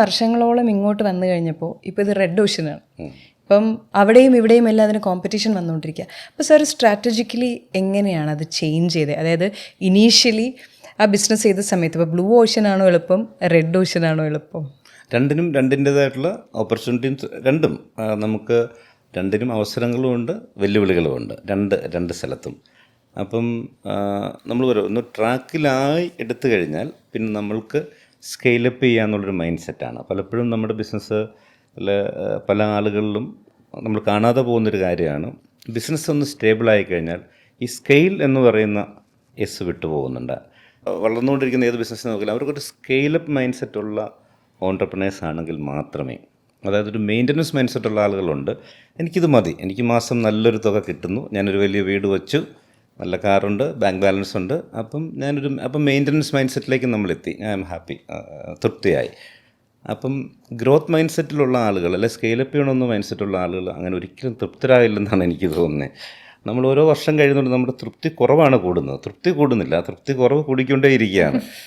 വർഷങ്ങളോളം ഇങ്ങോട്ട് വന്നു കഴിഞ്ഞപ്പോൾ ഇപ്പോൾ ഇത് റെഡ് ഓഷനാണ്. ഇപ്പം അവിടെയും ഇവിടെയും എല്ലാം അതിന് കോമ്പറ്റീഷൻ വന്നുകൊണ്ടിരിക്കുക. അപ്പോൾ സാർ സ്ട്രാറ്റജിക്കലി എങ്ങനെയാണ് അത് ചേഞ്ച് ചെയ്തത്? അതായത് ഇനീഷ്യലി ആ ബിസിനസ് ചെയ്ത സമയത്ത് ഇപ്പോൾ ബ്ലൂ ഓഷനാണോ എളുപ്പം, റെഡ് ഓഷനാണോ എളുപ്പം? രണ്ടിനും രണ്ടിൻ്റേതായിട്ടുള്ള ഓപ്പർച്യൂണിറ്റീസ്, നമുക്ക് രണ്ടിനും അവസരങ്ങളുമുണ്ട് വെല്ലുവിളികളുമുണ്ട് രണ്ട് സ്ഥലത്തും. അപ്പം നമ്മൾ ഒന്ന് ട്രാക്കിലായി എടുത്തു കഴിഞ്ഞാൽ പിന്നെ നമ്മൾക്ക് സ്കെയിലപ്പ് ചെയ്യാന്നുള്ളൊരു മൈൻഡ് സെറ്റാണ്. പലപ്പോഴും നമ്മുടെ ബിസിനസ് പല ആളുകളിലും നമ്മൾ കാണാതെ പോകുന്നൊരു കാര്യമാണ്. ബിസിനസ് ഒന്ന് സ്റ്റേബിളായി കഴിഞ്ഞാൽ ഈ സ്കെയിൽ എന്ന് പറയുന്ന എസ് വിട്ടുപോകുന്നുണ്ട്. വളർന്നുകൊണ്ടിരിക്കുന്ന ഏത് ബിസിനസ് നോക്കിയാലും അവർക്കൊരു സ്കെയിലപ്പ് മൈൻഡ് സെറ്റുള്ള ഓൺട്രപ്രണേഴ്സ് ആണെങ്കിൽ മാത്രമേ, അതായത് ഒരു മെയിൻ്റനൻസ് മൈൻഡ് സെറ്റുള്ള ആളുകളുണ്ട്. എനിക്കിത് മതി, എനിക്ക് മാസം നല്ലൊരു തുക കിട്ടുന്നു, ഞാനൊരു വലിയ വീട് വെച്ചു, നല്ല കാറുണ്ട്, ബാങ്ക് ബാലൻസ് ഉണ്ട്, അപ്പം മെയിൻ്റനൻസ് മൈൻഡ് സെറ്റിലേക്ക് നമ്മളെത്തി, ഐ ആം ഹാപ്പി, തൃപ്തിയായി. അപ്പം ഗ്രോത്ത് മൈൻഡ് സെറ്റിലുള്ള ആളുകൾ, അല്ലെ സ്കെയിലപ്പ് ചെയ്യണമെന്ന് മൈൻഡ് സെറ്റുള്ള ആളുകൾ അങ്ങനെ ഒരിക്കലും തൃപ്തരായില്ലെന്നാണ് എനിക്ക് തോന്നുന്നത്. നമ്മൾ ഓരോ വർഷം കഴിയുന്നുണ്ട് നമ്മുടെ തൃപ്തി കുറവാണ് കൂടുന്നത്, തൃപ്തി കൂടുന്നില്ല, തൃപ്തി കുറവ് കൂടിക്കൊണ്ടേ ഇരിക്കുകയാണ്.